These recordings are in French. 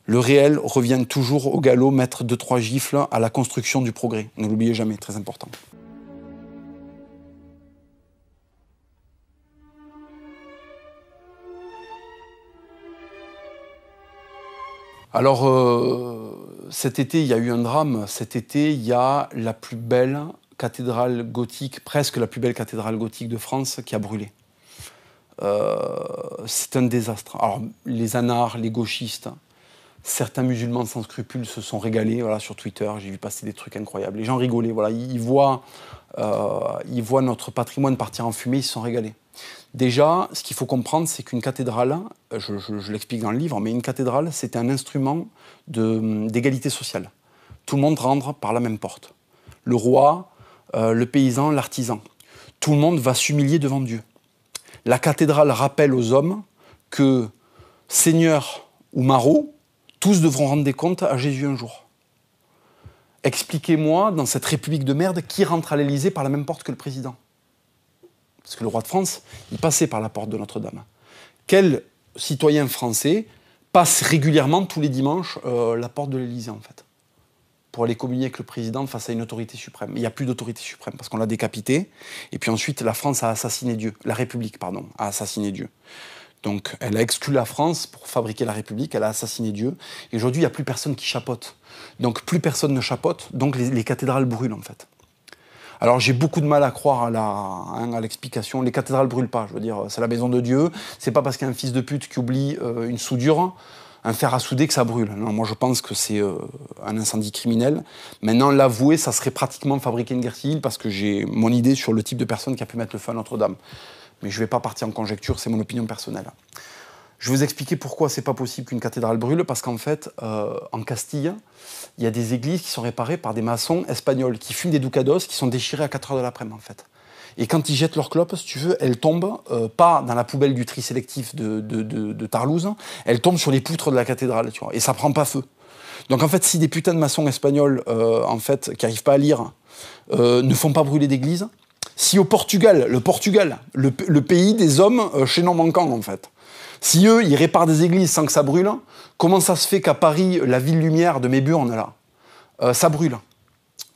Le réel revient toujours au galop, mettre 2-3 gifles à la construction du progrès. Ne l'oubliez jamais, très important. Alors, cet été, il y a eu un drame. Cet été, il y a la plus belle cathédrale gothique, presque la plus belle cathédrale gothique de France, qui a brûlé. C'est un désastre. Alors, les anards, les gauchistes, certains musulmans sans scrupules se sont régalés, voilà, sur Twitter. J'ai vu passer des trucs incroyables. Les gens rigolaient, voilà. Ils voient notre patrimoine partir en fumée, ils se sont régalés. Déjà, ce qu'il faut comprendre, c'est qu'une cathédrale, je l'explique dans le livre, mais une cathédrale, c'est un instrument d'égalité sociale. Tout le monde rentre par la même porte. Le roi, le paysan, l'artisan. Tout le monde va s'humilier devant Dieu. La cathédrale rappelle aux hommes que, seigneurs ou marauds, tous devront rendre des comptes à Jésus un jour. Expliquez-moi, dans cette république de merde, qui rentre à l'Élysée par la même porte que le président? Parce que le roi de France, il passait par la porte de Notre-Dame. Quel citoyen français passe régulièrement, tous les dimanches, la porte de l'Élysée, en fait, pour aller communier avec le président face à une autorité suprême? Il n'y a plus d'autorité suprême, parce qu'on l'a décapité. Et puis ensuite, la France a assassiné Dieu. La République, pardon, a assassiné Dieu. Donc, elle a exclu la France pour fabriquer la République, elle a assassiné Dieu. Et aujourd'hui, il n'y a plus personne qui chapeaute. Donc, plus personne ne chapeaute, donc les cathédrales brûlent, en fait. Alors, j'ai beaucoup de mal à croire à l'explication. Les cathédrales ne brûlent pas, je veux dire, c'est la maison de Dieu. C'est pas parce qu'il y a un fils de pute qui oublie une soudure, un fer à souder, que ça brûle. Non, moi, je pense que c'est un incendie criminel. Maintenant, l'avouer, ça serait pratiquement fabriquer une guerre civile, parce que j'ai mon idée sur le type de personne qui a pu mettre le feu à Notre-Dame. Mais je ne vais pas partir en conjecture, c'est mon opinion personnelle. Je vais vous expliquer pourquoi c'est pas possible qu'une cathédrale brûle, parce qu'en fait, en Castille, il y a des églises qui sont réparées par des maçons espagnols, qui fument des doucados, qui sont déchirés à 4 h de l'après-midi, en fait. Et quand ils jettent leurs clopes, si tu veux, elles tombent pas dans la poubelle du tri sélectif de Tarlouse, elles tombent sur les poutres de la cathédrale, tu vois, et ça prend pas feu. Donc en fait, si des putains de maçons espagnols, en fait, qui n'arrivent pas à lire, ne font pas brûler d'églises, si au Portugal, le pays des hommes chaînon manquants, en fait, si eux, ils réparent des églises sans que ça brûle, comment ça se fait qu'à Paris, la ville lumière de Méburn, là, ça brûle?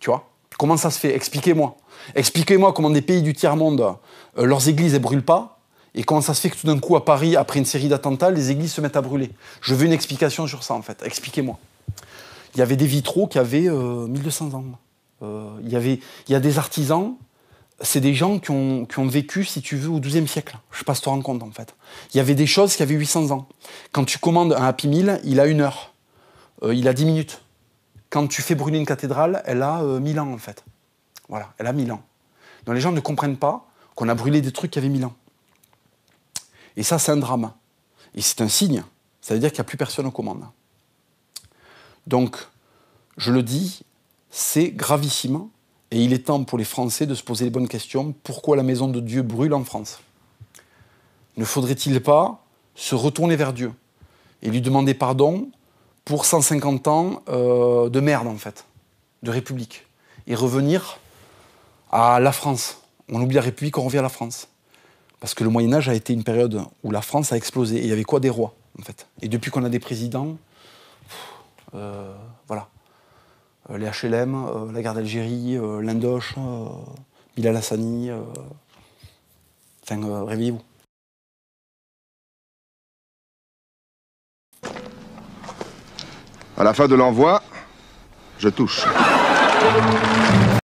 Tu vois? Comment ça se fait? Expliquez-moi. Expliquez-moi comment des pays du tiers-monde, leurs églises, elles brûlent pas, et comment ça se fait que tout d'un coup, à Paris, après une série d'attentats, les églises se mettent à brûler? Je veux une explication sur ça, en fait. Expliquez-moi. Il y avait des vitraux qui avaient 1200 ans. Il y a des artisans... C'est des gens qui ont vécu, si tu veux, au XIIe siècle. Je ne sais pas si tu te rends compte, en fait. Il y avait des choses qui avaient 800 ans. Quand tu commandes un Happy Meal, il a 1 heure. Il a 10 minutes. Quand tu fais brûler une cathédrale, elle a 1000 ans, en fait. Voilà, elle a 1000 ans. Donc les gens ne comprennent pas qu'on a brûlé des trucs qui avaient 1000 ans. Et ça, c'est un drame. Et c'est un signe. Ça veut dire qu'il n'y a plus personne aux commandes. Donc, je le dis, c'est gravissime. Et il est temps pour les Français de se poser les bonnes questions. Pourquoi la maison de Dieu brûle en France? Ne faudrait-il pas se retourner vers Dieu et lui demander pardon pour 150 ans de merde, en fait, de République, et revenir à la France? On oublie la République, on revient à la France. Parce que le Moyen-Âge a été une période où la France a explosé. Et il y avait quoi? Des rois, en fait. Et depuis qu'on a des présidents, voilà. Les HLM, la guerre d'Algérie, l'Indoche, Bilal Hassani, enfin, réveillez-vous. À la fin de l'envoi, je touche.